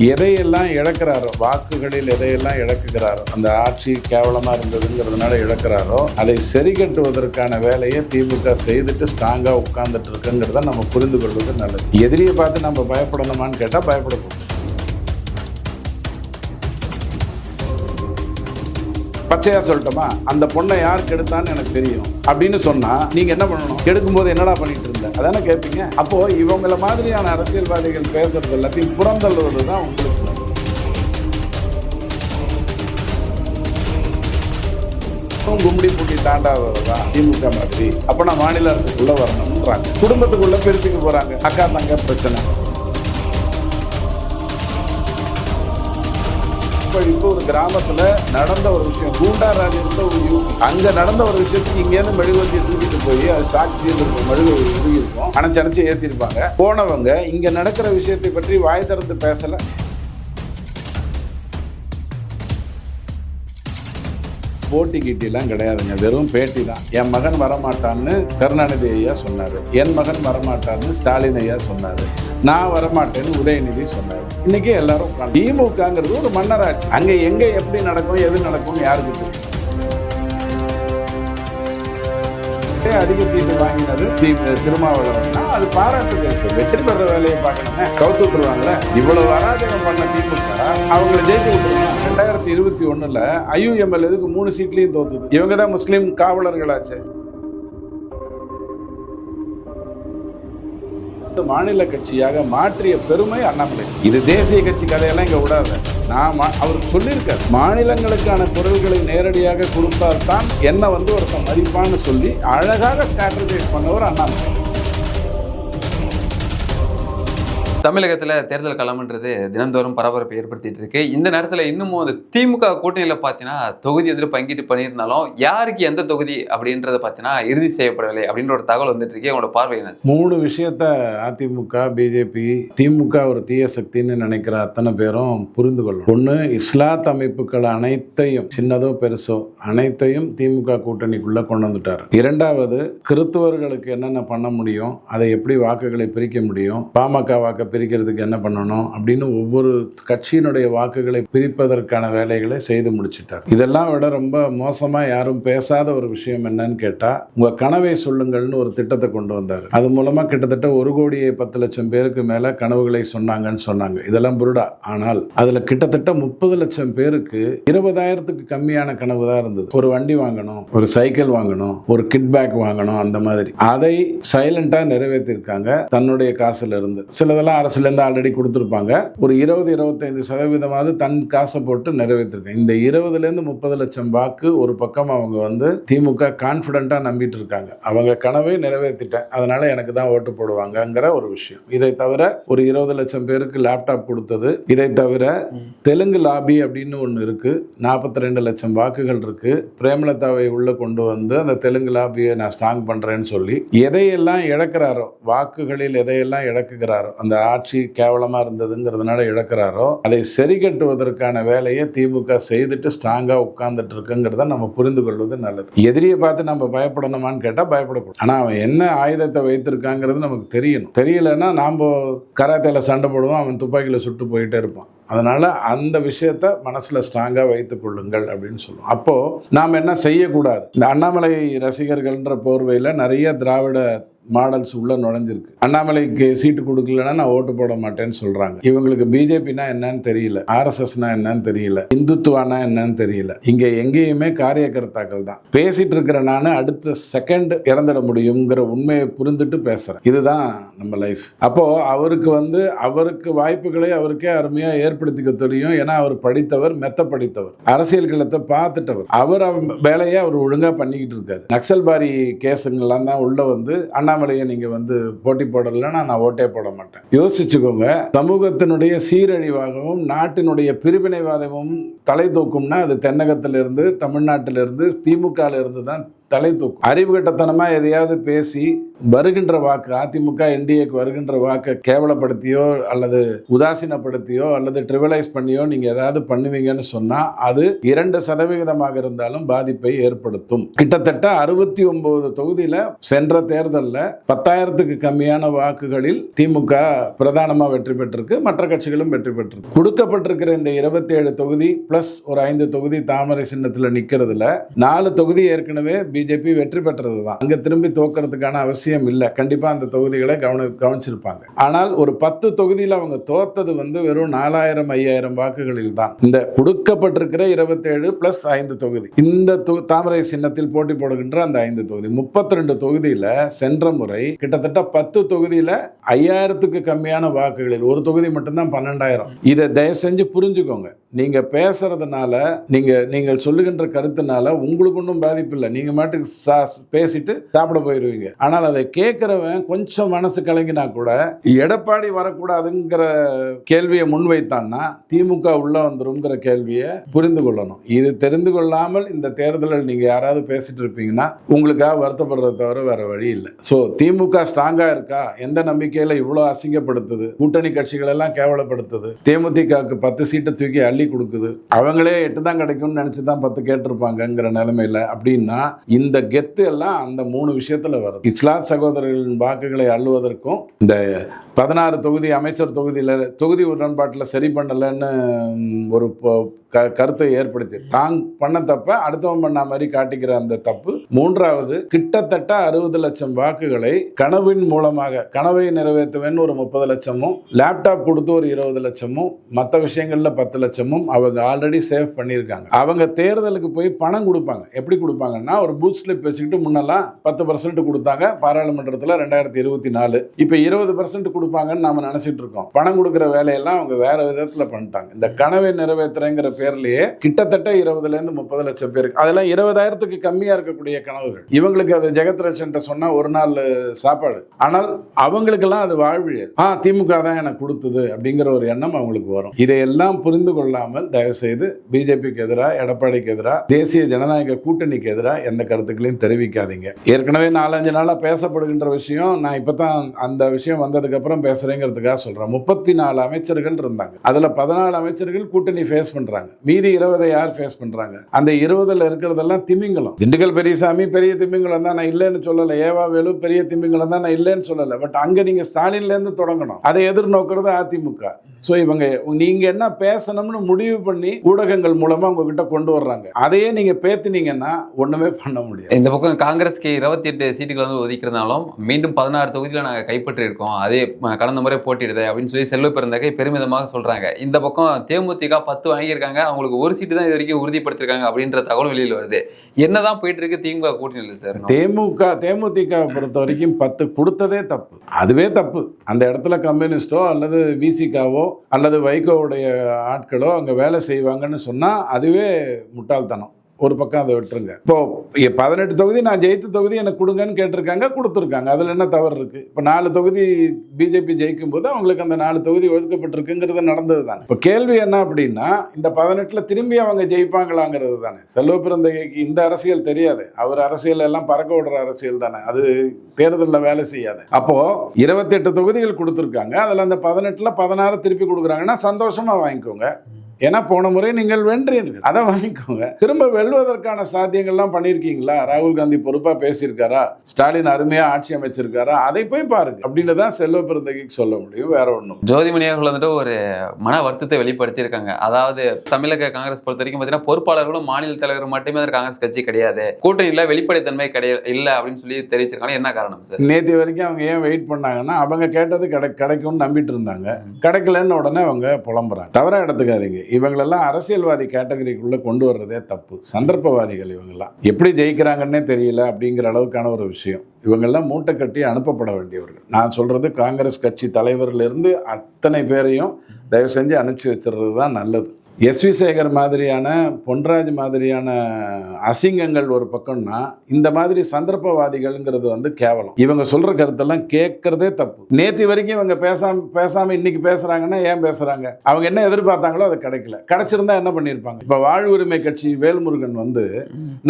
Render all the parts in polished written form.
எதையெல்லாம் இழக்கிறாரோ, வாக்குகளில் எதையெல்லாம் இழக்குகிறாரோ, அந்த ஆட்சி கேவலமா இருந்ததுங்கிறதுனால இழக்கிறாரோ, அதை சரி கட்டுவதற்கான வேலையை திமுக செய்துட்டு ஸ்ட்ராங்கா உட்கார்ந்துட்டு இருக்குங்கிறத நம்ம புரிந்து கொள்வது நல்லது. எதிரியை பார்த்து நம்ம பயப்படணுமான்னு கேட்டா பயப்படக்கூடாது. பச்சையா சொல்லட்டுமா, அந்த பொண்ணை யார் கெடுத்தான்னு எனக்கு தெரியும் அப்படின்னு சொன்னா நீங்க என்ன பண்ணணும்? கெடுக்கும் போது என்னடா பண்ணிட்டு இருந்த அதானே கேட்பீங்க. அப்போ இவங்கள மாதிரியான அரசியல்வாதிகள் பேசுறது எல்லாத்தையும் புறந்தள்ளுவது தான் உங்களுக்கு. கும்படி பூட்டி தாண்டாதவா திமுக மாதிரி. அப்ப நான் மாநில அரசுக்குள்ள வரணும்ன்றாங்க. குடும்பத்துக்குள்ள பிரிச்சுக்க போறாங்க. அக்கா தங்க பிரச்சனை. இப்போ ஒரு கிராமத்துல நடந்த ஒரு விஷயம், கூண்டாராஜ் இருந்த ஒரு யூபி, அங்க நடந்த ஒரு விஷயத்துக்கு இங்க இருந்து மெழுகுவர்த்தியை தூக்கிட்டு போய் அது ஸ்டாக் தீர்ந்திருக்கும், மெழுகு இருக்கும், அணைச்சு ஏத்திருப்பாங்க. போனவங்க இங்க நடக்கிற விஷயத்தை பற்றி வாய் திறந்து பேசல. போட்டி கீட்டிலாம் கிடையாதுங்க, வெறும் பேட்டி தான். என் மகன் வரமாட்டான்னு கருணாநிதி ஐயா சொன்னாரு, என் மகன் வரமாட்டான்னு ஸ்டாலின் ஐயா சொன்னாரு, நான் வரமாட்டேன்னு உதயநிதி சொன்னாரு. இன்னைக்கு எல்லாரும் திமுகங்கிறது ஒரு மன்னராட்சி. அங்க எங்க எப்படி நடக்கும் எது நடக்கும்னு யாருக்கு தெரியும்? அதிக சீட்டு வாங்கினது திருமாவளவன், அது பாராட்டுக்கு. வெற்றி பெற வேலையை பார்க்கணும்னா கவுத்து விட்டுருவாங்கல்ல. இவ்வளவு அராஜகம் பண்ண திமுக அவங்களை ஜெயிச்சு விட்டுருவாங்க. 2021 IUML எதுக்கு 3 சீட்லயும் தோத்துது? இவங்க தான் முஸ்லீம் காவலர்களாச்சு. மாநில கட்சியாக மாற்றிய பெருமை அண்ணாமலை. இது தேசிய கட்சி கதையெல்லாம் இங்க விடாத. நான் அவருக்கு சொல்லியிருக்காரு, மாநிலங்களுக்கான குரல்களை நேரடியாக கொடுத்தால்தான் என்ன ஒருத்தன் மதிப்பான்னு சொல்லி அழகாக ஸ்ட்ராட்டஜைஸ் பண்ணவர் அண்ணாமலை. தமிழகத்தில் தேர்தல் களம்ன்றது தினந்தோறும் பரபரப்பை ஏற்படுத்திட்டு இருக்கு. இந்த நேரத்தில் இன்னமும் அந்த திமுக கூட்டணியில் பார்த்தீங்கன்னா தொகுதி எதிர்ப்பு பங்கிட்டு பண்ணியிருந்தாலும் யாருக்கு எந்த தொகுதி அப்படின்றத பார்த்தீங்கன்னா இறுதி செய்யப்படவில்லை அப்படின்ற ஒரு தகவல் வந்துட்டு இருக்கு. உங்களோட பார்வை என்ன? 3 விஷயத்த அதிமுக, பிஜேபி, திமுக ஒரு தீய சக்தின்னு நினைக்கிற அத்தனை பேரும் புரிந்து கொள்ளும். ஒன்று, இஸ்லாத் அமைப்புகள் அனைத்தையும், சின்னதோ பெருசோ அனைத்தையும் திமுக கூட்டணிக்குள்ள கொண்டு வந்துட்டார். 2வது, கிறிஸ்துவர்களுக்கு என்னென்ன பண்ண முடியும், அதை எப்படி வாக்குகளை பிரிக்க முடியும், பாமக வாக்கு பிரிக்கிறதுக்கு என்ன பண்ணணும் அப்படின்னு ஒவ்வொரு கட்சியினுடைய வாக்குகளை பிரிப்பதற்கான வேலைகளை செய்து முடிச்சிட்டார். இதெல்லாம் விட ரொம்ப மோசமா யாரும் பேசாத ஒரு விஷயம் என்னன்னு கேட்டா, உங்க கனவை சொல்லுங்கள்னு ஒரு திட்டத்தை கொண்டு வந்தார். அது மூலமா கிட்டத்தட்ட 1,10,00,000 பேருக்கு மேல கனவுகளை சொன்னாங்கன்னு சொன்னாங்க. இதெல்லாம் புருடா. ஆனால் அதுல கிட்டத்தட்ட 30,00,000 பேருக்கு 20,000க்கு கம்மியான கனவு தான் இருந்தது. ஒரு வண்டி வாங்கணும், ஒரு சைக்கிள் வாங்கணும், ஒரு கிட் பேக் வாங்கணும், அந்த மாதிரி. அதை சைலண்டா நிறைவேற்றிருக்காங்க தன்னுடைய காசுல இருந்து. சிலதெல்லாம் அரசுலேருந்து ஆல்ரெடி கொடுத்துருப்பாங்க. ஒரு 20-25% தன் காசை போட்டு நிறைவேற்றிருக்காங்க. இந்த 20,000 30,00,000 வாக்கு ஒரு பக்கம் அவங்க திமுக கான்ஃபிடென்ட்டா நம்பிட்டு இருக்காங்க. அவங்க கனவை நிறைவேற்றிட்டேன், அதனால எனக்கு தான் ஓட்டு போடுவாங்கங்கிற ஒரு விஷயம். இதை தவிர ஒரு 20,00,000 பேருக்கு லேப்டாப் கொடுத்தது. இதை தவிர தெலுங்கு லாபி அப்படின்னு ஒன்று இருக்கு, 42,00,000 வாக்குகள் இருக்கு. பிரேமலதாவை உள்ள கொண்டு வந்து அந்த தெலுங்கு லாபியை நான் ஸ்ட்ராங் பண்றேன்னு சொல்லி எதையெல்லாம் இழக்கிறாரோ, வாக்குகளில் எதையெல்லாம் இழக்குகிறாரோ, அந்த ஆட்சி கேவலமா இருந்ததுங்கிறதுனால இழக்கிறாரோ, அதை சரி கட்டுவதற்கான வேலையை திமுக செய்துட்டு ஸ்ட்ராங்கா உட்கார்ந்துட்டு இருக்குங்கிறத நம்ம புரிந்து கொள்வது நல்லது. எதிரியை பார்த்து நம்ம பயப்படணுமான்னு கேட்டா பயப்படக்கூடாது. ஆனா அவன் என்ன ஆயுதத்தை வைத்திருக்காங்கிறது நமக்கு தெரியணும். தெரியலன்னா நாம கராத்தேல சண்டை போடுவோம், அவன் துப்பாக்கியில சுட்டு போயிட்டே இருப்பான். அதனால அந்த விஷயத்த மனசுல ஸ்ட்ராங்கா வைத்துக் கொள்ளுங்கள் அப்படின்னு சொல்லுவோம். அப்போ நாம் என்ன செய்யக்கூடாது? இந்த அண்ணாமலை ரசிகர்கள்ன்ற போர்வையில நிறைய திராவிட மாடல்ஸ் உள்ள நுழைஞ்சிருக்கு. அண்ணாமலைக்கு சீட்டு கொடுக்கலன்னா நான் ஓட்டு போட மாட்டேன்னு சொல்றாங்க. இவங்களுக்கு பிஜேபினா என்னன்னு தெரியல, RSSனா என்னன்னு தெரியல, இந்துத்துவானா என்னன்னு தெரியல. இங்க எங்கேயுமே காரியகர்த்தாக்கள் தான். பேசிட்டு இருக்கிற நானு அடுத்த செகண்ட் இறந்துட முடியுங்கிற உண்மையை புரிந்துட்டு பேசுறேன். இதுதான் நம்ம லைஃப். அப்போ அவருக்கு வாய்ப்புகளை அவருக்கே அருமையா ஏற்படுத்திக்க தெரியும். ஏன்னா அவர் படித்தவர், மெத்த படித்தவர், அரசியல் களத்தை பார்த்துட்டவர். அவர் வேலையை அவர் ஒழுங்கா பண்ணிக்கிட்டு இருக்காரு. நக்சல்பாரி கேஸுங்கெல்லாம் தான் உள்ள அண்ணாமலையை நீங்க போட்டி போடலன்னா நான் ஓட்டே போட மாட்டேன். யோசிச்சுக்கோங்க. சமூகத்தினுடைய சீரழிவாகவும் நாட்டினுடைய பிரிவினைவாதமும் தலை தூக்கும்னா அது தென்னகத்திலிருந்து, தமிழ்நாட்டிலிருந்து, திமுக இருந்து தான் தலை தூக்கும். அறிவு கட்டத்தனமா எதையாவது பேசி வருகின்ற வாக்கு அதிமுக என்டிஏக்கு வருகின்ற வாக்கை கேவலப்படுத்தியோ அல்லது உதாசீனப்படுத்தியோ அல்லது ட்ரிவலைஸ் பண்ணியோ நீங்க ஏதாவது பண்ணுவீங்கன்னு சொன்னா அது 2% இருந்தாலும் பாதிப்பை ஏற்படுத்தும். கிட்டத்தட்ட 69 தொகுதியில சென்ற தேர்தலில் 10,000க்கு கம்மியான வாக்குகளில் திமுக பிரதானமா வெற்றி பெற்றிருக்கு, மற்ற கட்சிகளும் வெற்றி பெற்றிருக்கு. கொடுக்கப்பட்டிருக்கிற இந்த 27 தொகுதி பிளஸ் ஒரு 5 தொகுதி தாமரை சின்னத்தில் நிக்கிறதுல 4 தொகுதி ஏற்கனவே பிஜேபி வெற்றி பெற்றது தான். அங்க திரும்பி தோக்கிறதுக்கான அவசியம் இல்லை. கண்டிப்பா அந்த தொகுதிகளை கவனிச்சிருப்பாங்க. ஆனால் ஒரு 10 தொகுதியில் அவங்க தோத்தது வெறும் 4,000-5,000 வாக்குகளில் தான். இந்த கொடுக்கப்பட்டிருக்கிற 27 பிளஸ் 5 தொகுதி, இந்த தாமரை சின்னத்தில் போட்டி போடுகின்ற அந்த 5 தொகுதி 32 தொகுதியில சென்ற முறை கிட்டத்தட்ட 10 தொகுதியில 5,000க்கு கம்மியான வாக்குகளில் ஒரு தொகுதி மட்டும்தான் 12,000. இதை தயவு செஞ்சு புரிஞ்சுக்கோங்க. நீங்க பேசுறதுனால நீங்கள் சொல்லுகின்ற கருத்துனால உங்களுக்கு ஒன்றும் பாதிப்பு இல்லை. நீங்க மாட்டுக்கு பேசிட்டு சாப்பிட போயிடுவீங்க. ஆனால் அதை கேட்கிறவன் கொஞ்சம் மனசு கலங்கினா கூட எடப்பாடி வரக்கூடாதுங்கிற கேள்வியை முன்வைத்தான்னா திமுக உள்ள வந்துருங்கிற கேள்வியை புரிந்து கொள்ளணும். இது தெரிந்து கொள்ளாமல் இந்த தேர்தலில் நீங்க யாராவது பேசிட்டு இருப்பீங்கன்னா உங்களுக்காக வருத்தப்படுறத தவிர வேற வழி இல்லை. ஸோ திமுக ஸ்ட்ராங்கா இருக்கா? எந்த நம்பிக்கையில இவ்வளவு அசிங்கப்படுத்துது, கூட்டணி கட்சிகள் எல்லாம் கேவலப்படுத்துது, தேமுதிகவுக்கு 10 சீட்டை தூக்கி அள்ளி கொடுக்குது, அவங்களே 8 தான் கிடைக்கும்னு நினைச்சுதான் 10 கேட்டிருப்பாங்கிற நிலைமையில அப்படின்னா இந்த கெத்து எல்லாம் அந்த 3 விஷயத்துல வருது. இஸ்லாத் சகோதரர்களின் வாக்குகளை அள்ளுவதற்கும் இந்த 16 தொகுதி அமைச்சர் தொகுதி உடன்பாட்டில் சரி பண்ணலன்னு ஒரு கருத்தை ஏற்படுத்தி தான் பண்ண தப்ப அடுத்தவன் பண்ண மாதிரி காட்டிக்கிற அந்த தப்பு. 3வது கிட்டத்தட்ட 60 லட்சம் வாக்குகளை கனவின் மூலமாக கனவை நிறைவேற்றுவேன்னு ஒரு 30 லட்சமும் லேப்டாப் கொடுத்து ஒரு 20 லட்சமும் மற்ற விஷயங்கள்ல 10 லட்சமும் அவங்க ஆல்ரெடி சேவ் பண்ணியிருக்காங்க. அவங்க தேர்தலுக்கு போய் பணம் கொடுப்பாங்க. எப்படி கொடுப்பாங்கன்னா ஒரு பூத் ஸ்லிப் வச்சுக்கிட்டு முன்னெல்லாம் 10% கொடுத்தாங்க பாராளுமன்றத்தில் 2024. இப்ப 20% கொடுப்பாங்கன்னு நாம நினைச்சிட்டு இருக்கோம். பணம் கொடுக்கிற வேலையெல்லாம் அவங்க வேற விதத்துல பண்ணிட்டாங்க. இந்த கனவை நிறைவேற்றுறேங்கிற பேர்லயே கிட்டத்தட்ட 20 to 30 லட்சம் பேருக்கு அதெல்லாம் 20,000க்கு கம்மியா இருக்கக்கூடிய கனவுகள். இவங்களுக்கு அது ஜெகத் ரட்சன் சொன்னா ஒரு நாள் சாப்பாடு. ஆனால் அவங்களுக்கெல்லாம் அது வாழ்வியல். திமுக தான் எனக்கு கொடுத்தது அப்படிங்கிற ஒரு எண்ணம் அவங்களுக்கு வரும். இதையெல்லாம் புரிந்து கொள்ளாமல் தயவு செய்து பிஜேபிக்கு எதிராக, எடப்பாடிக்கு எதிராக, தேசிய ஜனநாயக கூட்டணிக்கு எதிராக எந்த கருத்துக்களையும் தெரிவிக்காதீங்க. ஏற்கனவே 4-5 நாளா பேசப்படுகின்ற விஷயம், நான் இப்பதான் அந்த விஷயம் வந்ததுக்கு அப்புறம் பேசுறேங்கிறதுக்காக சொல்றேன். 34 அமைச்சர்கள் இருந்தாங்க. அதுல 14 அமைச்சர்கள் கூட்டணி ஃபேஸ் பண்றாங்க. மீதி 20 யார் ஃபேஸ் பண்றாங்க? அந்த 20ல இருக்கிறதெல்லாம் திமிங்கலம். திண்டுக்கல் பெரியசாமி பெரிய திமிங்கலம் தான், நான் இல்லைன்னு சொல்லல. ஏவா வேலு பெரிய திமிங்கலம் தான், நான் இல்லைன்னு சொல்லல. பட் அங்க நீங்க ஸ்டாலின்ல இருந்து தொடங்கணும். அதை எதிர்நோக்கிறது அதிமுக. சோ நீங்க என்ன பேசணும்னு முடிவு பண்ணி ஊடகங்கள் மூலமா உங்ககிட்ட கொண்டு வர்றாங்க. அதையே நீங்க பேத்தினீங்கன்னா ஒண்ணுமே பண்ண முடியாது. இந்த பக்கம் காங்கிரஸ்க்கு 28 சீட்டுகள் ஒதுக்கிறதுனாலும் மீண்டும் 16 தொகுதியில நாங்க கைப்பற்றி இருக்கோம், அதே கடந்த முறை போட்டிடுது அப்படின்னு சொல்லி செல்வ பெருந்தகை பெருமிதமாக சொல்றாங்க. இந்த பக்கம் தேமுதிக 10 வாங்கியிருக்காங்க, அவங்களுக்கு ஒரு சீட்டு தான் இது வரைக்கும் உறுதிப்படுத்திருக்காங்க அப்படின்ற தகவல் வெளியில் வருது. என்னதான் போயிட்டு இருக்கு திமுக கூட்டணியில் சார்? தேமுதிக பொறுத்த வரைக்கும் 10 கொடுத்ததே தப்பு. அதுவே தப்பு. அந்த இடத்துல கம்யூனிஸ்டோ அல்லது விசிகாவோ அல்லது வைகோவுடைய ஆட்களோ அங்க வேலை செய்வாங்கன்னு சொன்னா அதுவே முட்டாள்தனம். ஒரு பக்கம் அதை விட்டுருங்க. இப்போ 18 தொகுதி நான் ஜெயித்த தொகுதி எனக்கு கொடுங்கன்னு கேட்டிருக்காங்க, கொடுத்துருக்காங்க. அதுல என்ன தவறு இருக்கு? இப்போ 4 தொகுதி பிஜேபி ஜெயிக்கும் போது அவங்களுக்கு அந்த 4 தொகுதி ஒதுக்கப்பட்டிருக்குங்கிறது நடந்தது தானே. இப்போ கேள்வி என்ன அப்படின்னா, இந்த 18ல திரும்பி அவங்க ஜெயிப்பாங்களாங்கிறது தானே. செல்வ பிறந்தகைக்கு இந்த அரசியல் தெரியாது. அவர் அரசியல் எல்லாம் பறக்க விடுற அரசியல் தானே, அது தேர்தலில் வேலை செய்யாது. அப்போ 28 தொகுதிகள் கொடுத்துருக்காங்க. அதுல அந்த 18ல 16 திருப்பி கொடுக்குறாங்கன்னா சந்தோஷமா வாங்கிக்கோங்க. ஏன்னா போன முறை நீங்கள் வென்றீர்கள், அதை வாங்கிக்கோங்க. திரும்ப வெல்வதற்கான சாத்தியங்கள்லாம் பண்ணியிருக்கீங்களா? ராகுல் காந்தி பொறுப்பா பேசியிருக்காரா? ஸ்டாலின் அருமையா ஆட்சி அமைச்சிருக்காரா? அதை போய் பாருங்க அப்படின்னு தான் செல்வ பிறந்தகைக்கு சொல்ல முடியும், வேற ஒன்றும். ஜோதிமணி அவர்கள் ஒரு மன வருத்தத்தை வெளிப்படுத்தியிருக்காங்க. அதாவது தமிழக காங்கிரஸ் பொறுத்த வரைக்கும் பார்த்தீங்கன்னா பொறுப்பாளர்களும் மாநில தலைவர் மட்டுமே காங்கிரஸ் கட்சி கிடையாது, கூட்டணியில் வெளிப்படைத்தன்மை இல்லை அப்படின்னு சொல்லி தெரிவிச்சிருக்காங்க. என்ன காரணம் சார்? நேற்று வரைக்கும் அவங்க ஏன் வெயிட் பண்ணாங்கன்னா, அவங்க கேட்டது கிடைக்கும்னு நம்பிட்டு இருந்தாங்க. கிடைக்கலன்னு உடனே அவங்க புலம்புறாங்க. தவறா எடுத்துக்காதீங்க. இவங்களெல்லாம் அரசியல்வாதி கேட்டகரிக்குள்ள கொண்டு வர்றதே தப்பு. சந்தர்ப்பவாதிகள் இவங்கெல்லாம். எப்படி ஜெயிக்கிறாங்கன்னே தெரியல அப்படிங்கிற அளவுக்கான ஒரு விஷயம். இவங்கெல்லாம் மூட்டை கட்டி அனுப்பப்பட வேண்டியவர்கள். நான் சொல்றது காங்கிரஸ் கட்சி தலைவர்ல இருந்து அத்தனை பேரையும் தயவு செஞ்சு அனுப்பிச்சு வச்சிடுறது தான் நல்லது. எஸ்வி சேகர் மாதிரியான, பொன்ராஜ் மாதிரியான அசிங்கங்கள் ஒரு பக்கம்னா, இந்த மாதிரி சந்தர்ப்பவாதிகள்ங்கிறது வந்து கேவலம். இவங்க சொல்ற கருத்தெல்லாம் கேட்கறதே தப்பு. நேத்து வரைக்கும் இவங்க பேசாம இன்னைக்கு பேசுறாங்கன்னா ஏன் பேசுறாங்க? அவங்க என்ன எதிர்பார்த்தாங்களோ அது கிடைக்கல. கிடைச்சிருந்தா என்ன பண்ணியிருப்பாங்க? இப்ப வாழ்வுரிமை கட்சி வேல்முருகன் வந்து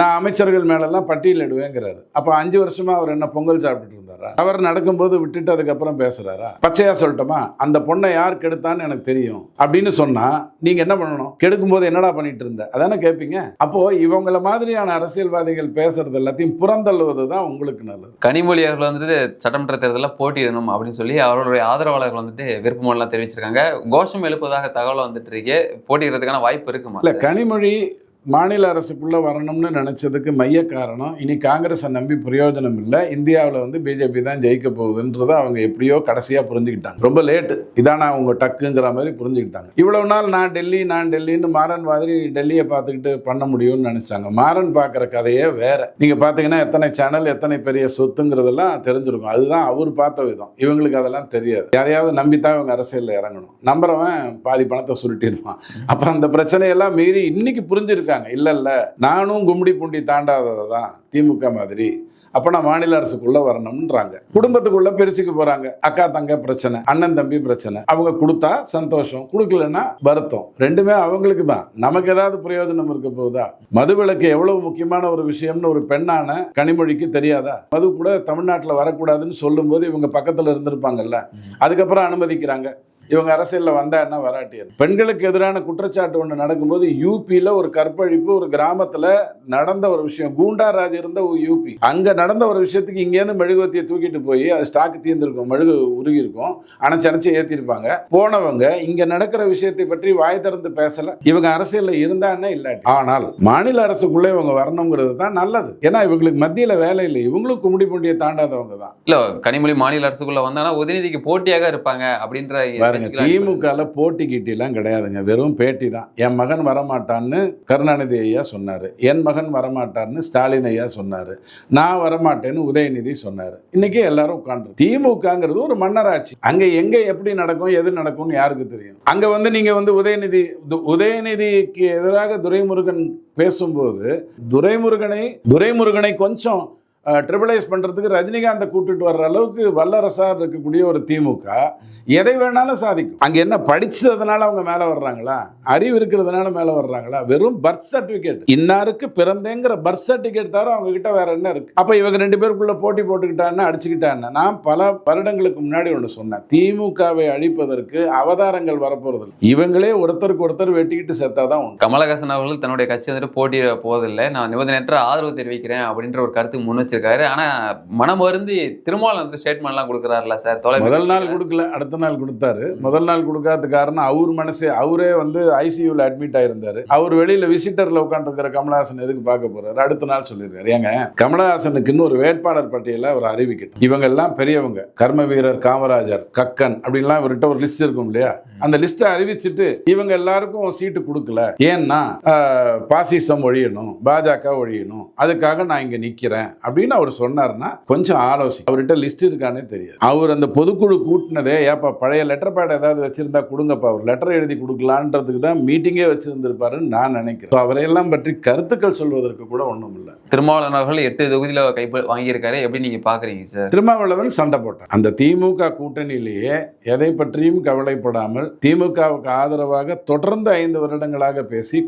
நான் அமைச்சர்கள் மேலெல்லாம் பட்டியலிடுவேங்கிறாரு. அப்ப 5 வருஷமா அவர் என்ன பொங்கல் சாப்பிட்டுட்டு இருந்தாரா? அவர் நடக்கும்போது விட்டுட்டு அதுக்கப்புறம் பேசுறாரா? பச்சையா சொல்லட்டுமா, அந்த பொண்ணை யார் கெடுத்தான்னு எனக்கு தெரியும் அப்படின்னு சொன்னா நீங்க என்ன பண்ணணும்? கெடுக்கும் போது என்னடா பண்ணிட்டு இருந்த அதானே கேட்பீங்க. அப்போ இவங்கள மாதிரியான அரசியல்வாதிகள் பேசுறது எல்லாத்தையும் புறந்தள்ளுவது தான் உங்களுக்கு நல்லது. கனிமொழி அவர்கள் வந்துட்டு சட்டமன்ற தேர்தலில் போட்டியிடணும் அப்படின்னு சொல்லி அவருடைய ஆதரவாளர்கள் வந்துட்டு விருப்பமெல்லாம் தெரிவிச்சிருக்காங்க. கோஷம் எழுப்பதாக தகவல் வந்துட்டு இருக்கு. போட்டியிடுறதுக்கான வாய்ப்பு இருக்குமா? இல்ல, கனிமொழி மாநில அரசுக்குள்ள வரணும்னு நினைச்சதுக்கு மைய காரணம், இனி காங்கிரஸை நம்பி பிரயோஜனம் இல்லை, இந்தியாவில் வந்து பிஜேபி தான் ஜெயிக்க போகுதுன்றதை அவங்க எப்படியோ கடைசியா புரிஞ்சுக்கிட்டாங்க. ரொம்ப லேட்டு இதானா அவங்க டக்குங்கிற மாதிரி புரிஞ்சுக்கிட்டாங்க. இவ்வளவு நாள் நான் டெல்லின்னு மாறன் மாதிரி டெல்லியை பார்த்துக்கிட்டு பண்ண முடியும்னு நினைச்சாங்க. மாறன் பார்க்குற கதையே வேற. நீங்க பார்த்தீங்கன்னா எத்தனை சேனல், எத்தனை பெரிய சொத்துங்கிறதெல்லாம் தெரிஞ்சிருக்கும். அதுதான் அவர் பார்த்த விதம். இவங்களுக்கு அதெல்லாம் தெரியாது. யாரையாவது நம்பித்தான் இவங்க அரசியலில் இறங்கணும். நம்புறவன் பாதி பணத்தை சுருட்டிடுவான். அப்ப அந்த பிரச்சனையெல்லாம் மீறி இன்னைக்கு புரிஞ்சிருக்காங்க. இல்ல நானும் கும்மிடி பூண்டி தாண்டாததான் திமுக மாதிரி, அப்ப நான் மாநில அரசுக்குள்ள வரணும்ன்றாங்க. குடும்பத்துக்குள்ள பெருசுக்கு போறாங்க. அக்கா தங்க பிரச்சனை, அண்ணன் தம்பி பிரச்சனை. அவங்க கொடுத்தா சந்தோஷம், கொடுக்கலன்னா வருத்தம். ரெண்டுமே அவங்களுக்கு தான். நமக்கு ஏதாவது பிரயோஜனம் இருக்க போகுதா? மதுவிலக்கு எவ்வளவு முக்கியமான ஒரு விஷயம்னு ஒரு பெண்ணான கனிமொழிக்கு தெரியாதா? மது கூட தமிழ்நாட்டில் வரக்கூடாதுன்னு சொல்லும் போது இவங்க பக்கத்துல இருந்திருப்பாங்கல்ல, அதுக்கப்புறம் அனுமதிக்கிறாங்க. இவங்க அரசியலில் வந்தா என்ன வராட்டியர். பெண்களுக்கு எதிரான குற்றச்சாட்டு ஒன்று நடக்கும்போது யூபியில் ஒரு கற்பழிப்பு ஒரு கிராமத்தில் நடந்த ஒரு விஷயம், கூண்டாராஜ் இருந்த யூபி, அங்கே நடந்த ஒரு விஷயத்துக்கு இங்கேருந்து மெழுகுவத்தியை தூக்கிட்டு போய் அது ஸ்டாக் தீர்ந்துருக்கும், மெழுகு உருகி இருக்கும், அணைச்சு ஏற்றிருப்பாங்க. போனவங்க இங்கே நடக்கிற விஷயத்தை பற்றி வாய் திறந்து பேசலை. இவங்க அரசியலில் இருந்தானே இல்லாட்டி. ஆனால் மாநில அரசுக்குள்ளே இவங்க வரணுங்கிறது தான் நல்லது. ஏன்னா இவங்களுக்கு மத்தியில் வேலை இல்லை. இவங்களும் கும்மிடி பூண்டியை தாண்டாதவங்க தான். இல்லை, கனிமொழி மாநில அரசுக்குள்ள வந்தாங்கன்னா உதயநிதிக்கு போட்டியாக இருப்பாங்க அப்படின்ற. திமுகல போட்டி கிட்டிலாம் கிடையாதுங்க, வெறும் பேட்டி தான். என் மகன் வரமாட்டான்னு கருணாநிதி ஐயா சொன்னாரு, என் மகன் வரமாட்டான்னு ஸ்டாலின் ஐயா சொன்னாரு, நான் வரமாட்டேன்னு உதயநிதி சொன்னாரு. இன்னைக்கு எல்லாரும் உட்கார்ந்து. திமுகங்கிறது ஒரு மன்னராட்சி. அங்க எங்க எப்படி நடக்கும், எது நடக்கும்னு யாருக்கு தெரியும்? அங்க வந்து நீங்க வந்து உதயநிதிக்கு எதிராக துரைமுருகன் பேசும்போது துரைமுருகனை கொஞ்சம் ட்ரிபிளைஸ் பண்ணுறதுக்கு ரஜினிகாந்தை கூட்டிட்டு வர்ற அளவுக்கு வல்லரசாக இருக்கக்கூடிய ஒரு திமுக எதை வேணாலும் சாதிக்கும். அங்கே என்ன படிச்சதுனால அவங்க மேலே வர்றாங்களா? அறிவு இருக்கிறதுனால மேலே வர்றாங்களா? வெறும் பர்த் சர்டிஃபிகேட், இன்னாருக்கு பிறந்தேங்கிற பர்த் சர்டிஃபிகேட் தவிர அவங்க கிட்ட வேற என்ன இருக்கு? அப்போ இவங்க 2 பேருக்குள்ள போட்டி போட்டுக்கிட்டான்னா அடிச்சுக்கிட்டான்னா, நான் பல வருடங்களுக்கு முன்னாடி ஒன்று சொன்னேன், திமுகவை அழிப்பதற்கு அவதாரங்கள் வரப்போறது. இவங்களே ஒருத்தருக்கு ஒருத்தர் வெட்டிக்கிட்டு செத்தாதான் உண்டு. கமலஹாசன் அவர்கள் தன்னுடைய கட்சி வந்துட்டு போட்டியிட போவதில்லை, நான் நிபந்தனையற்ற ஆதரவு தெரிவிக்கிறேன் அப்படின்ற ஒரு கருத்து முன் வச்சிருக்காரு. ஆனா மனம் வருந்தி திருமாவளவன் வந்து ஸ்டேட்மெண்ட் எல்லாம் கொடுக்குறாருல சார். முதல் நாள் கொடுக்கல, அடுத்த நாள் கொடுத்தாரு. முதல் நாள் கொடுக்காத காரணம் அவர் மனசே, அவரே வந்து ஐசியூல அட்மிட் ஆயிருந்தாரு. அவர் வெளியில விசிட்டர்ல உட்காந்துருக்கிற கமலஹாசன் எதுக்கு பார்க்க போறாரு? அடுத்த நாள் சொல்லியிருக்காரு, ஏங்க கமலஹாசனுக்குன்னு ஒரு வேட்பாளர் பட்டியலை அவர் அறிவிக்கட்டும். இவங்க எல்லாம் பெரியவங்க, கர்ம வீரர் காமராஜர், கக்கன் அப்படின்லாம் இவர்கிட்ட ஒரு லிஸ்ட் இருக்கும் இல்லையா? அந்த லிஸ்ட்டை அறிவிச்சுட்டு இவங்க எல்லாருக்கும் சீட்டு கொடுக்கல, ஏன்னா பாசிசம் ஒழியணும், பாஜக ஒழியணும், அதுக்காக நான் இங்க நிக்கிறேன் அப்படின்னு அவர் சொன்னார்னா கொஞ்சம் ஆலோசி. அவர்கிட்ட லிஸ்ட் இருக்கானே தெரியாது. அவர் அந்த பொதுக்குழு கூட்டினதே, ஏப்பா பழைய லெட்டர் பேட் ஏதாவது வச்சிருந்தா கொடுங்கப்பா, அவர் லெட்டர் எழுதி கொடுக்கலான்றதுக்கு தான் மீட்டிங்கே வச்சிருந்திருப்பாருன்னு நான் நினைக்கிறேன். அவரையெல்லாம் பற்றி கருத்துக்கள் சொல்வதற்கு கூட ஒன்றும் இல்லை. திருமாவளவன் அவர்கள் 8 தொகுதியில் வாங்கியிருக்காரு. எப்படி நீங்க பாக்குறீங்க சார்? திருமாவளவன் சண்டை போட்டார். அந்த திமுக கூட்டணியிலேயே எதை பற்றியும் கவலைப்படாமல் திமுகவுக்கு ஆதரவாக தொடர்ந்து 5 வருடங்களாக பேசி,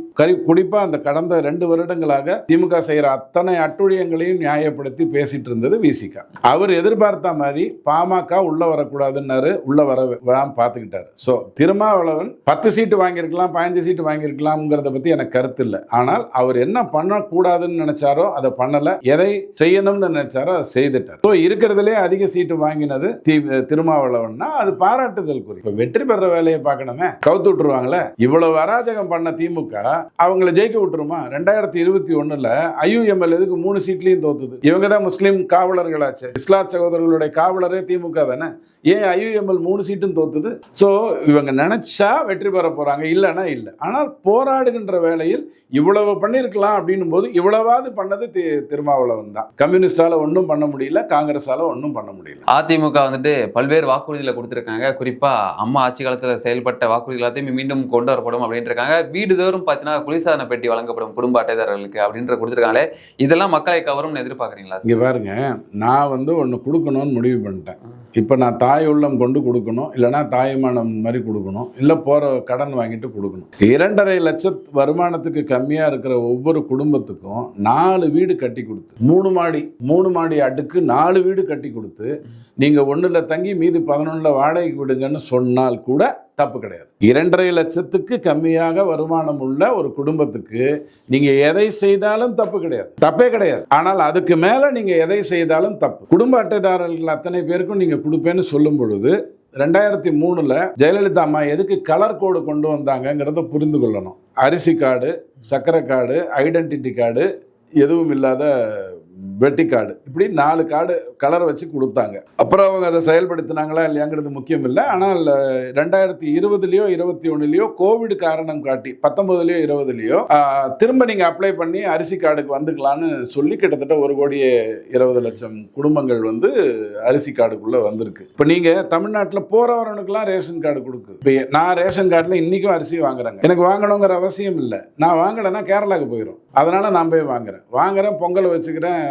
குறிப்பா அந்த கடந்த 2 வருடங்களாக திமுக செய்யற அத்தனை அட்டுழியங்களையும் நியாயப்படுத்தி பேசிட்டு இருந்தது விசிக. அவர் எதிர்பார்த்த மாதிரி பாமக உள்ள வரக்கூடாதுன்னாரு, உள்ள வர பார்த்துக்கிட்டாரு. ஸோ திருமாவளவன் 10 சீட்டு வாங்கியிருக்கலாம், 15 சீட்டு வாங்கியிருக்கலாம்ங்கிறத பத்தி எனக்கு கருத்து இல்லை. ஆனால் அவர் என்ன பண்ணக்கூடாதுன்னு நினைச்சாரோ அதை பண்ணல, எதை செய்யணும்னு நினைச்சாரோ அதை செய்துட்டார். ஸோ இருக்கிறதுலே அதிக சீட்டு வாங்கினது திருமாவளவன்னா அது பாராட்டுதலுக்குரிய. இப்போ வெற்றி பெற வேலையை பார்க்கணுமே, கவுத்து விட்டுருவாங்களே. இவ்வளவு அராஜகம் பண்ண திமுக அவங்களை ஜெயிக்க விட்டுருமா? 2021 IUML எதுக்கு 3 சீட்லையும் தோத்துது? இவங்க தான் முஸ்லீம் காவலர்களாச்சு, இஸ்லாத் சகோதரர்களுடைய காவலரே திமுக தானே. ஏன் IUML 3 சீட்டும் தோத்துது? ஸோ இவங்க நினைச்சா வெற்றி பெற போறாங்க, இல்லைன்னா இல்லை. ஆனால் போராடுகின்ற வேளையில் இவ்வளவு பண்ணியிருக்கலாம் அப்படின்னும் போது இவ்வளவாது பண்ணது திருமாவளவன் தான். கம்யூனிஸ்டால ஒன்றும் பண்ண முடியல, காங்கிரஸால ஒன்றும் பண்ண முடியல. அதிமுக வந்துட்டு பல்வேறு வாக்குறுதிகளை கொடுத்துருக்காங்க. குறிப்பா அம்மா ஆட்சி காலத்தில் செயல்பட்ட வாக்குறுதி எல்லாத்தையும் மீண்டும் கொண்டு வரப்படும் அப்படின்ட்டு இருக்காங்க. வீடுதோறும் பார்த்தீங்கன்னா குளிர்சாதன பெட்டி வழங்கப்படும் குடும்ப அட்டைதாரர்களுக்கு அப்படின்ற கொடுத்துருக்காங்களே, இதெல்லாம் மக்களை கவரும்னு எதிர்பார்க்குறீங்களா? இங்கே பாருங்க, நான் ஒன்று கொடுக்கணும்னு முடிவு பண்ணிட்டேன். இப்போ நான் தாய் உள்ளம் கொண்டு கொடுக்கணும், இல்லைனா தாய்மானம் மாதிரி கொடுக்கணும், இல்லை போகிற கடன் வாங்கிட்டு கொடுக்கணும். 2.5 லட்சம் வருமானத்துக்கு கம்மியாக இருக்கிற ஒவ்வொரு குடும்பத்துக்கும் 4 வீடு கட்டி கொடுத்து, 3 மாடி அடுக்கு 4 வீடு கட்டி கொடுத்து, நீங்கள் 1ல் தங்கி மீதி 11ல் வாடகைக்கு விடுங்கன்னு சொன்னால் கூட தப்பு கிடையாது. 2.5 லட்சத்துக்கு கம்மியாக வருமானம் உள்ள ஒரு குடும்பத்துக்கு நீங்க எதை செய்தாலும் தப்பு கிடையாது, தப்பே கிடையாது. ஆனால் அதுக்கு மேல நீங்க எதை செய்தாலும் தப்பு. குடும்ப அட்டைதாரர்கள் அத்தனை பேருக்கும் நீங்க கொடுப்பேன்னு சொல்லும் பொழுது 2003ல் ஜெயலலிதா அம்மா எதுக்கு கலர் கோடு கொண்டு வந்தாங்கங்கிறத புரிந்து கொள்ளணும். அரிசி கார்டு, சக்கரை கார்டு, ஐடென்டிட்டி கார்டு, எதுவும் இல்லாத வெட்டி கார்டு, இப்படி 4 கார்டு கலர் வச்சு கொடுத்தாங்க. அப்புறம் அவங்க அதை செயல்படுத்தினாங்களா இல்லையாங்கிறது முக்கியம் இல்லை. ஆனால் 2020லையோ 21லையோ கோவிட் காரணம் காட்டி 19லையோ 20லையோ திரும்ப நீங்கள் அப்ளை பண்ணி அரிசி கார்டுக்கு வந்துக்கலான்னு சொல்லி கிட்டத்தட்ட 1,20,00,000 குடும்பங்கள் அரிசி கார்டுக்குள்ளே வந்திருக்கு. இப்போ நீங்கள் தமிழ்நாட்டில் போகிறவரனுக்கெல்லாம் ரேஷன் கார்டு கொடுக்கு. இப்போ நான் ரேஷன் கார்டில் இன்றைக்கும் அரிசி வாங்குறேங்க. எனக்கு வாங்கணுங்கிற அவசியம் இல்லை. நான் வாங்கலைன்னா கேரளாவுக்கு போயிடும். அதனால் நான் போய் வாங்குறேன், பொங்கல் வச்சுக்கிறேன்,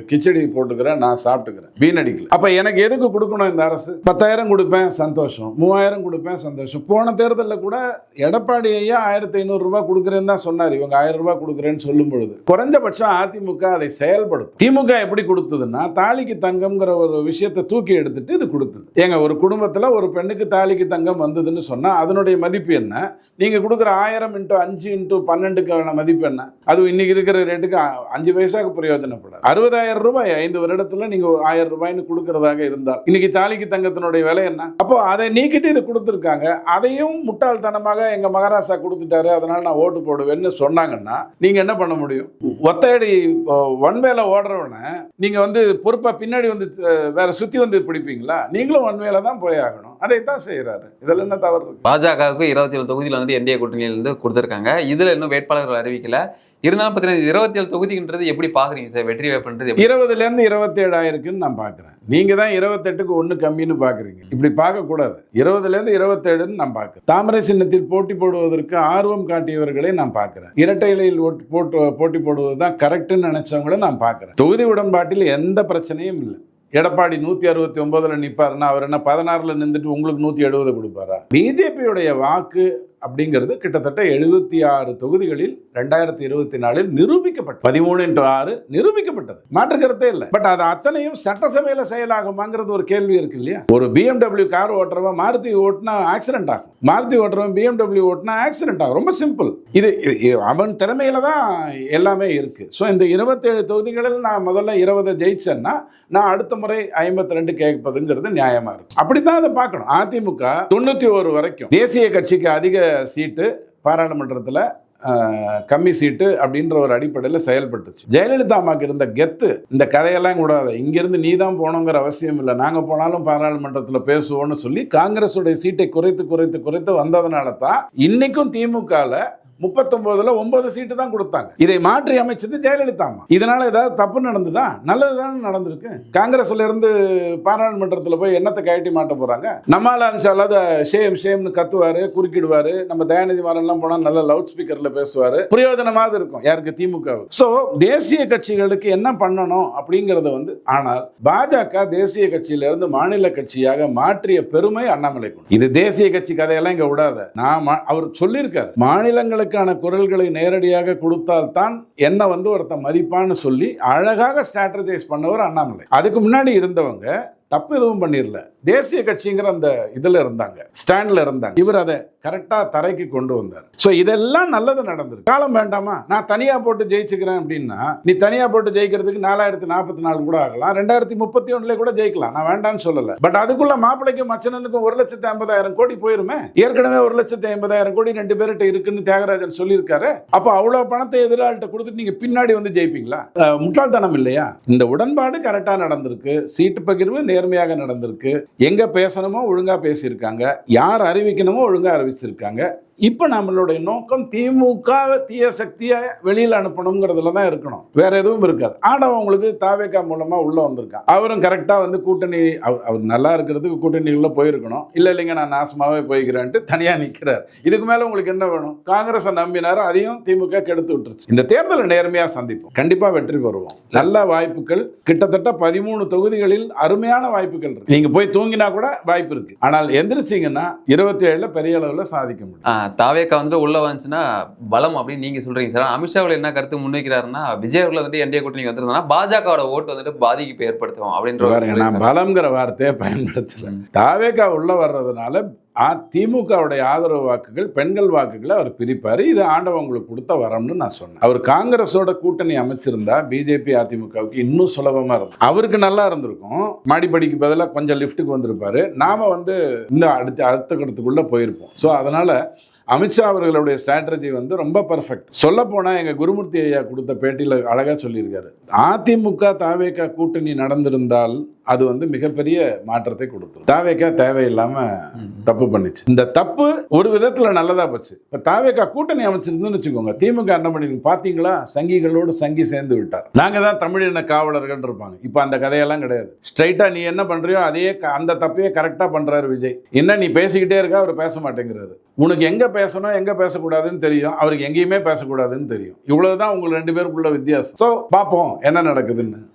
கிச்சடி போட்டுக்கிறேன், நான் சாப்பிட்டுக்கிறேன், வீணடிக்கல. அப்ப எனக்கு எதுக்கு கொடுக்கணும் இந்த அரசு? 10,000 கொடுப்பேன் சந்தோஷம், 3,000 கொடுப்பேன் சந்தோஷம். போன தேர்தலில் கூட எடப்பாடி ஐயா 1,500 ரூபாய் கொடுக்குறேன்னு தான் சொன்னார். இவங்க 1000 ரூபாய் கொடுக்குறேன்னு சொல்லும் பொழுது குறைஞ்சபட்சம் அதிமுக அதை செயல்படுத்தும். திமுக எப்படி கொடுத்ததுன்னா தாலிக்கு தங்கம்ங்கிற ஒரு விஷயத்தை தூக்கி எடுத்துட்டு இது கொடுத்தது. ஏங்க, ஒரு குடும்பத்தில் ஒரு பெண்ணுக்கு தாலிக்கு தங்கம் வந்ததுன்னு சொன்னா அதனுடைய மதிப்பு என்ன? நீங்க கொடுக்குற 1000 × 5 × 12க்கான மதிப்பு என்ன? அது இன்னைக்கு இருக்கிற ரேட்டுக்கு 5 பைசாக்கு பிரயோஜனப்படாது. 60,000 ரூபாய் 5 வருடத்துல நீங்க 1000 ரூபாய்னு கொடுக்கறதாக இருந்தால் இன்னைக்கு தாலிக்கு தங்கத்தினுடைய விலை என்ன? அப்போ அதை நீக்கிட்டு இது கொடுத்துருக்காங்க. அதையும் முட்டாள்தனமாக எங்க மகாராஷ்டிரா கொடுத்துட்டாரு, அதனால நான் ஓட்டு போடுவேன்னு சொன்னாங்கன்னா நீங்க என்ன பண்ண முடியும்? ஒத்தையடி ஒன்வேல ஓடுறவன நீங்க பொறுப்பா பின்னாடி வேற சுத்தி பிடிப்பீங்களா? நீங்களும் ஒன்வேல தான் போய் ஆகணும். அதைத்தான் செய்யறாரு. இதுல என்ன தவறு இருக்கு? பாஜகவுக்கு 27 தொகுதியில் என்டிஏ கூட்டணியிலிருந்து கொடுத்திருக்காங்க. இதுல இன்னும் வேட்பாளர்கள் அறிவிக்கல. இருந்தாலும் பார்த்தீங்கன்னா 27 தொகுதின்றது எப்படி பாக்குறீங்க சார்? வெற்றி வாய்ப்புன்றது 20லேருந்து 27 ஆயிருக்குன்னு நான் பாக்குறேன். நீங்க தான் 28க்கு 1 கம்மின்னு பாக்குறீங்க. இப்படி பார்க்க கூடாது. 20லேருந்து 27ன்னு நான் பாக்குறேன். தாமரை சின்னத்தில் போட்டி போடுவதற்கு ஆர்வம் காட்டியவர்களை நான் பாக்குறேன். இரட்டை இலையில் போட்டி போடுவது தான் கரெக்ட்னு நினைச்சவங்களை நான் பாக்குறேன். தொகுதி உடன்பாட்டில் எந்த பிரச்சனையும் இல்லை. எடப்பாடி 169ல் நிற்பாருன்னா அவர் என்ன 16ல் நின்றுட்டு உங்களுக்கு 170 கொடுப்பாரா? பிஜேபியுடைய வாக்கு அப்படிங்கிறது கிட்டத்தட்ட 76 தொகுதிகளில் 2024 நிரூபிக்கப்பட்டது. 13x6 நிரூபிக்கப்பட்டது, மாற்று கருத்தே இல்லை. பட் அது அத்தனையும் சட்டசபையில செயலாகுமாங்கிறது ஒரு கேள்வி இருக்கு இல்லையா? ஒரு BMW கார் ஓட்டுறவன் மாருதி ஓட்டுனா ஆக்சிடென்ட் ஆகும், மாருதி ஓட்டுறவன் BMW ஓட்டுனா ஆக்சிடென்ட் ஆகும். ரொம்ப சிம்பிள். இது அவன் திறமையில தான் எல்லாமே இருக்கு. ஸோ இந்த 27 தொகுதிகளில் நான் முதல்ல 20 ஜெயிச்சேன்னா நான் அடுத்த முறை 52 கேட்பதுங்கிறது நியாயமா இருக்கு. அப்படித்தான் அதை பார்க்கணும். அதிமுக 91 வரைக்கும் தேசிய கட்சிக்கு அதிக சீட்டு, பாராளுமன்றத்தில் கம்மி சீட்டு அப்படின்ற ஒரு அடிப்படையில் செயல்பட்டுச்சு. ஜெயலலிதா அம்மாவுக்கு இருந்த கெத்து இந்த கதையெல்லாம் கூடாது. இங்கிருந்து நீ தான் போகணுங்கிற அவசியம் இல்லை, நாங்கள் போனாலும் பாராளுமன்றத்தில் பேசுவோம்னு சொல்லி காங்கிரஸுடைய சீட்டை குறைத்து வந்ததுனால தான் இன்னைக்கும் திமுகவில் 39ல் 9 சீட்டு தான் கொடுத்தாங்க. இதை மாற்றி அமைச்சது ஜெயலலிதா அம்மா. இதனால ஏதாவது தப்பு நடந்துதா? நல்லதுதான் நடந்திருக்கு. காங்கிரஸ்ல இருந்து பாராளுமன்றத்தில் போய் என்னத்தை கழட்டி மாட்ட போறாங்க? நம்மால அமிச்சாலாவது ஷேம்னு கத்துவாரு, குறுக்கிடுவாரு. நம்ம தயாநிதி மாறன்லாம் போனா நல்ல லவுட் ஸ்பீக்கர்ல பேசுவாரு. பிரயோஜனமாக இருக்கும் யாருக்கு? திமுக. சோ தேசிய கட்சிகளுக்கு என்ன பண்ணணும் அப்படிங்கறத ஆனால் பாஜக தேசிய கட்சியிலிருந்து மாநில கட்சியாக மாற்றிய பெருமை அண்ணாமலை. இது தேசிய கட்சி கதையெல்லாம் இங்க விடாத. அவர் சொல்லியிருக்காரு, மாநிலங்களுக்கு குரல்களை நேரடியாக கொடுத்தால்தான் என்ன ஒருத்த மதிப்பான்னு சொல்லி அழகாக ஸ்ட்ராட்டஜைஸ் பண்ணவர் அண்ணாமலை. அதுக்கு முன்னாடி இருந்தவங்க தப்பு எதுவும் பண்ணிடல. தேசிய கட்சிங்கிற அந்த இதுல இருந்தாங்க, ஸ்டாண்ட்ல இருந்தாங்க. இவர் அதை கரெக்டா தரைக்கு கொண்டு வந்தார். சோ இதெல்லாம் நல்லது நடந்திருக்கு. காலம் வேண்டாமா? நான் தனியா போட்டு ஜெயிச்சுக்கிறேன் அப்படின்னா நீ தனியா போட்டு ஜெயிக்கிறதுக்கு 4044 கூட ஆகலாம், 2031 கூட ஜெயிக்கலாம். நான் வேண்டான்னு சொல்லல. பட் அதுக்குள்ள மாப்பிளைக்கும் மச்சனனுக்கும் 1,50,000 கோடி போயிருமே. ஏற்கனவே 1,50,000 கோடி 2 பேர்கிட்ட இருக்குன்னு தியாகராஜன் சொல்லியிருக்காரு. அப்போ அவ்வளவு பணத்தை எதிராளிட்ட கொடுத்துட்டு நீங்க பின்னாடி ஜெயிப்பீங்களா? முட்டாள்தனம் இல்லையா? இந்த உடன்பாடு கரெக்டா நடந்திருக்கு. சீட்டு பகிர்வு நேர்மையாக நடந்திருக்கு. எங்க பேசணுமோ ஒழுங்கா பேசியிருக்காங்க, யார் அறிவிக்கணுமோ ஒழுங்கா அறிவிச்சிருக்காங்க. இப்போ நம்மளுடைய நோக்கம் திமுக தீய சக்தியை வெளியில் அனுப்பணுங்கிறதுல தான் இருக்கணும், வேற எதுவும் இருக்காது. ஆனவங்களுக்கு தாவேகா மூலமா உள்ள வந்திருக்கான், அவரும் கரெக்டா வந்து கூட்டணி அவர் நல்லா இருக்கிறதுக்கு கூட்டணிக்குள்ள போயிருக்கணும். இல்லைங்க நான் நாசமாவே போய்க்கிறேன்ட்டு தனியா நிற்கிறார். இதுக்கு மேல உங்களுக்கு என்ன வேணும்? காங்கிரஸை நம்பினார், அதையும் திமுக கெடுத்து விட்டுருச்சு. இந்த தேர்தலை நேர்மையா சந்திப்போம், கண்டிப்பா வெற்றி பெறுவோம். நல்ல வாய்ப்புகள், கிட்டத்தட்ட 13 தொகுதிகளில் அருமையான வாய்ப்புகள் இருக்கு. நீங்க போய் தூங்கினா கூட வாய்ப்பு இருக்கு. ஆனால் எந்திரிச்சிங்கன்னா 27 பெரிய அளவில் சாதிக்க முடியும். தாவேக்கா வந்து உள்ள வந்துச்சுன்னா பலம் அப்படின்னு நீங்க சொல்றீங்க சார். அமித்ஷா அவர்கள் என்ன கருத்து முன்வைக்கிறாருன்னா, விஜய் அவர்கள் வந்துட்டு என்டிஏ கூட்டணி வந்திருந்தா பாஜகவோட ஓட்டு வந்துட்டு பாதிப்பு ஏற்படுத்தும் அப்படின்ற. நான் பலம்ங்கிற வார்த்தையை பயன்படுத்தல. தாவேக்கா உள்ள வர்றதுனால திமுகவுடைய ஆதரவு வாக்குகள், பெண்கள் வாக்குகளை அவர் பிரிப்பார். இது ஆண்டவங்களுக்கு கொடுத்த வரம்னு நான் சொன்னேன். அவர் காங்கிரஸோட கூட்டணி அமைச்சிருந்தா பிஜேபி அதிமுகவுக்கு இன்னும் சுலபமா இருக்கும். அவருக்கு நல்லா இருந்திருக்கும், மாடிப்படிக்கு பதிலாக கொஞ்சம் லிஃப்ட்டுக்கு வந்திருப்பாரு. நாம வந்து இன்னும் அடுத்த கட்டத்துக்குள்ள போயிருப்போம். ஸோ அதனால அமித்ஷா அவர்களுடைய ஸ்ட்ராட்டஜி வந்து ரொம்ப பர்ஃபெக்ட். சொல்ல போனா எங்க குருமூர்த்தி ஐயா கொடுத்த பேட்டியில அழகா சொல்லியிருக்காரு, அதிமுக தாவேகா கூட்டணி நடந்திருந்தால் அது வந்து மிகப்பெரிய மாற்றத்தை கொடுத்துரும். தாவேகா தேவையில்லாம தப்பு பண்ணிச்சு. இந்த தப்பு ஒரு விதத்துல நல்லதா போச்சு. இப்ப தாவேகா கூட்டணி அமைச்சிருந்துன்னு வச்சுக்கோங்க, திமுக என்ன பண்ணி பாத்தீங்களா, சங்கிகளோடு சங்கி சேர்ந்து விட்டார். நாங்க தான் தமிழின காவலர்கள் இருப்பாங்க. இப்ப அந்த கதையெல்லாம் கிடையாது. ஸ்ட்ரைட்டா நீ என்ன பண்றியோ அதே அந்த தப்பையே கரெக்டா பண்றாரு விஜய். என்ன நீ பேசிக்கிட்டே இருக்கா, அவர் பேச மாட்டேங்கிறாரு. உனக்கு எங்க பேசணும் எங்க பேசக்கூடாதுன்னு தெரியும், அவருக்கு எங்கேயுமே பேசக்கூடாதுன்னு தெரியும். இவ்வளவுதான் உங்க 2 பேருக்குள்ள வித்தியாசம். ஸோ பார்ப்போம் என்ன நடக்குதுன்னு.